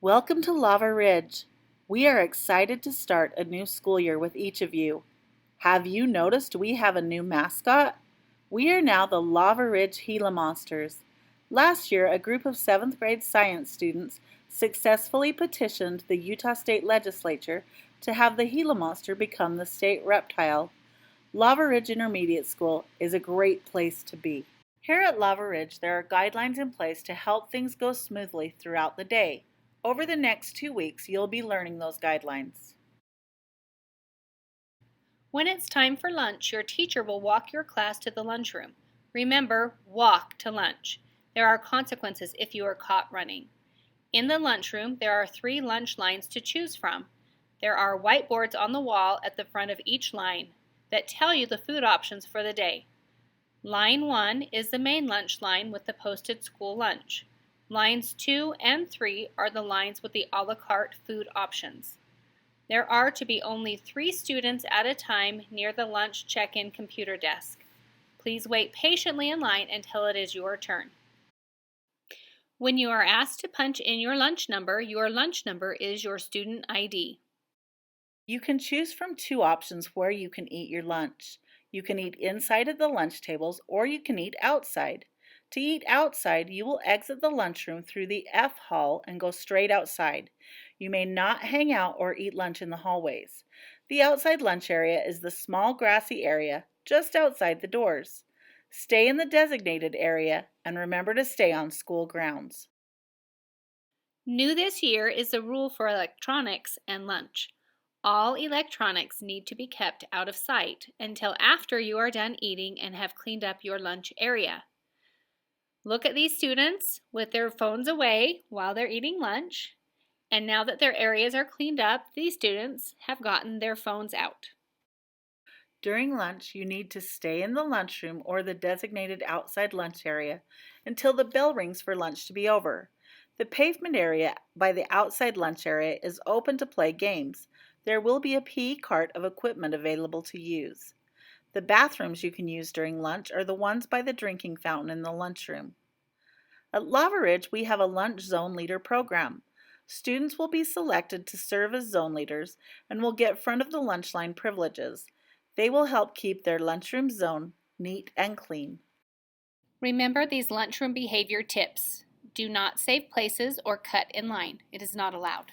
Welcome to Lava Ridge. We are excited to start a new school year with each of you. Have you noticed we have a new mascot? We are now the Lava Ridge Gila Monsters. Last year, a group of 7th grade science students successfully petitioned the Utah State Legislature to have the Gila monster become the state reptile. Lava Ridge Intermediate School is a great place to be. Here at Lava Ridge, there are guidelines in place to help things go smoothly throughout the day. Over the next 2 weeks, you'll be learning those guidelines. When it's time for lunch, your teacher will walk your class to the lunchroom. Remember, walk to lunch. There are consequences if you are caught running. In the lunchroom, there are 3 lunch lines to choose from. There are whiteboards on the wall at the front of each line that tell you the food options for the day. Line 1 is the main lunch line with the posted school lunch. Lines 2 and 3 are the lines with the a la carte food options. There are to be only 3 students at a time near the lunch check-in computer desk. Please wait patiently in line until it is your turn. When you are asked to punch in your lunch number is your student ID. You can choose from 2 options where you can eat your lunch. You can eat inside at the lunch tables or you can eat outside. To eat outside, you will exit the lunchroom through the F hall and go straight outside. You may not hang out or eat lunch in the hallways. The outside lunch area is the small grassy area just outside the doors. Stay in the designated area and remember to stay on school grounds. New this year is the rule for electronics and lunch. All electronics need to be kept out of sight until after you are done eating and have cleaned up your lunch area. Look at these students with their phones away while they're eating lunch, and now that their areas are cleaned up, these students have gotten their phones out. During lunch, you need to stay in the lunchroom or the designated outside lunch area until the bell rings for lunch to be over. The pavement area by the outside lunch area is open to play games. There will be a PE cart of equipment available to use. The bathrooms you can use during lunch are the ones by the drinking fountain in the lunchroom. At Lava Ridge, we have a lunch zone leader program. Students will be selected to serve as zone leaders and will get front of the lunch line privileges. They will help keep their lunchroom zone neat and clean. Remember these lunchroom behavior tips. Do not save places or cut in line. It is not allowed.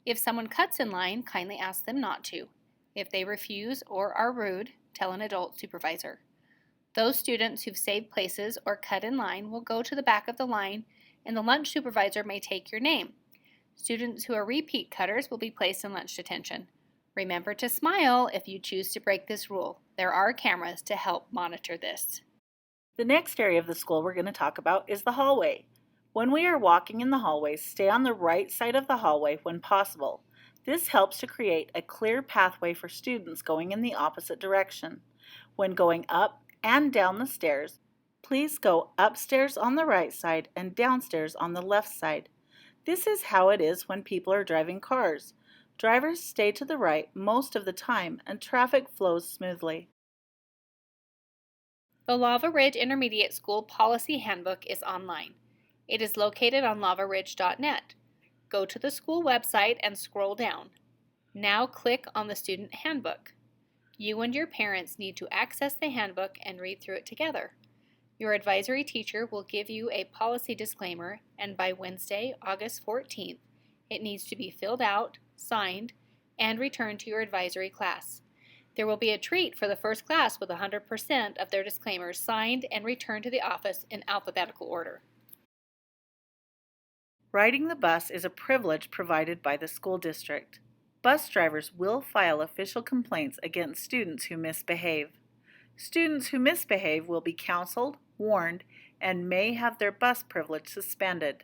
If someone cuts in line, kindly ask them not to. If they refuse or are rude, tell an adult supervisor. Those students who've saved places or cut in line will go to the back of the line and the lunch supervisor may take your name. Students who are repeat cutters will be placed in lunch detention. Remember to smile if you choose to break this rule. There are cameras to help monitor this. The next area of the school we're going to talk about is the hallway. When we are walking in the hallways, stay on the right side of the hallway when possible. This helps to create a clear pathway for students going in the opposite direction. When going up and down the stairs, please go upstairs on the right side and downstairs on the left side. This is how it is when people are driving cars. Drivers stay to the right most of the time and traffic flows smoothly. The Lava Ridge Intermediate School Policy Handbook is online. It is located on lavaridge.net. Go to the school website and scroll down. Now click on the Student Handbook. You and your parents need to access the handbook and read through it together. Your advisory teacher will give you a policy disclaimer, and by Wednesday, August 14th, it needs to be filled out, signed, and returned to your advisory class. There will be a treat for the first class with 100% of their disclaimers signed and returned to the office in alphabetical order. Riding the bus is a privilege provided by the school district. Bus drivers will file official complaints against students who misbehave. Students who misbehave will be counseled, warned, and may have their bus privilege suspended.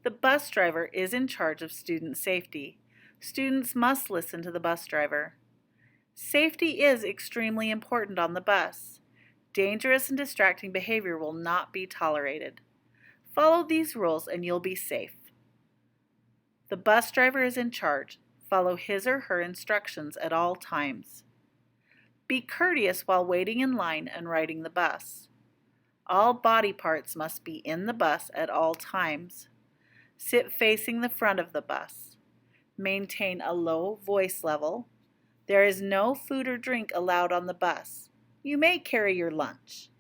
The bus driver is in charge of student safety. Students must listen to the bus driver. Safety is extremely important on the bus. Dangerous and distracting behavior will not be tolerated. Follow these rules and you'll be safe. The bus driver is in charge. Follow his or her instructions at all times. Be courteous while waiting in line and riding the bus. All body parts must be in the bus at all times. Sit facing the front of the bus. Maintain a low voice level. There is no food or drink allowed on the bus. You may carry your lunch.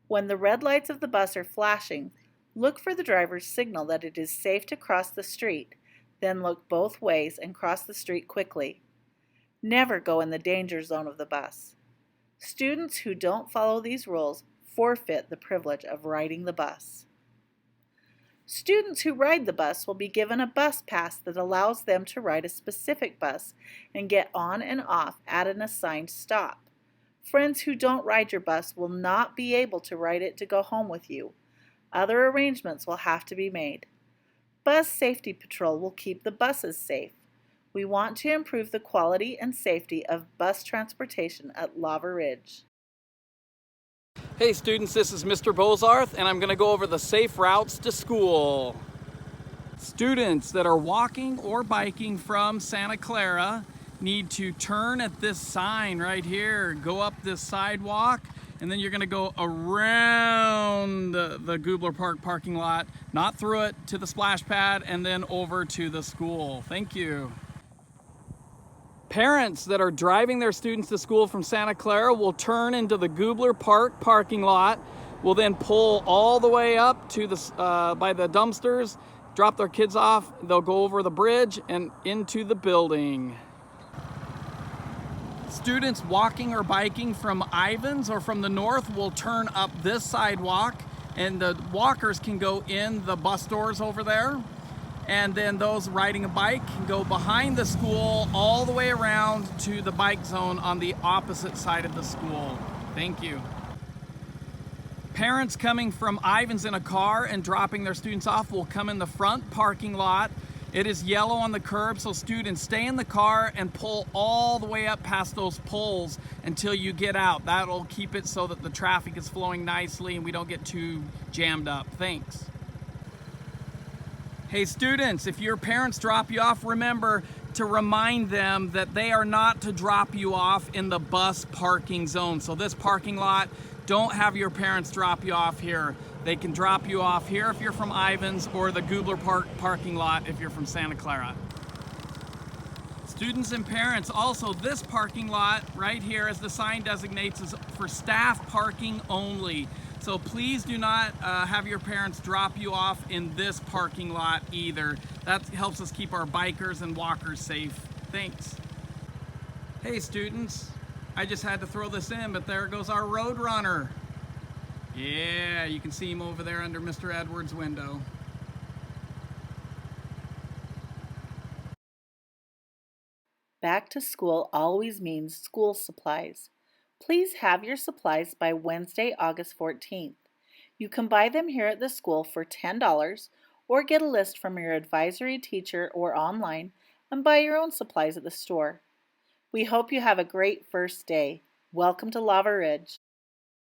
When the red lights of the bus are flashing, look for the driver's signal that it is safe to cross the street, then look both ways and cross the street quickly. Never go in the danger zone of the bus. Students who don't follow these rules forfeit the privilege of riding the bus. Students who ride the bus will be given a bus pass that allows them to ride a specific bus and get on and off at an assigned stop. Friends who don't ride your bus will not be able to ride it to go home with you. Other arrangements will have to be made. Bus Safety Patrol will keep the buses safe. We want to improve the quality and safety of bus transportation at Lava Ridge. Hey students, this is Mr. Bozarth and I'm going to go over the safe routes to school. Students that are walking or biking from Santa Clara need to turn at this sign right here, go up this sidewalk, and then you're going to go around the Goobler Park parking lot, not through it, to the splash pad, and then over to the school. Thank you. Parents that are driving their students to school from Santa Clara will turn into the Goobler Park parking lot, will then pull all the way up to the by the dumpsters, drop their kids off, they'll go over the bridge and into the building. Students walking or biking from Ivans or from the north will turn up this sidewalk, and the walkers can go in the bus doors over there. And then those riding a bike can go behind the school all the way around to the bike zone on the opposite side of the school. Thank you. Parents coming from Ivans in a car and dropping their students off will come in the front parking lot. It is yellow on the curb, so students stay in the car and pull all the way up past those poles until you get out. That'll keep it so that the traffic is flowing nicely and we don't get too jammed up. Thanks. Hey students, if your parents drop you off, remember to remind them that they are not to drop you off in the bus parking zone. So this parking lot, don't have your parents drop you off here. They can drop you off here if you're from Ivans, or the Goobler Park parking lot if you're from Santa Clara. Students and parents, also this parking lot right here, as the sign designates, is for staff parking only. So please do not have your parents drop you off in this parking lot either. That helps us keep our bikers and walkers safe. Thanks. Hey students, I just had to throw this in, but there goes our road runner. Yeah, you can see him over there under Mr. Edwards' window. Back to school always means school supplies. Please have your supplies by Wednesday, August 14th. You can buy them here at the school for $10 or get a list from your advisory teacher or online and buy your own supplies at the store. We hope you have a great first day. Welcome to Lava Ridge.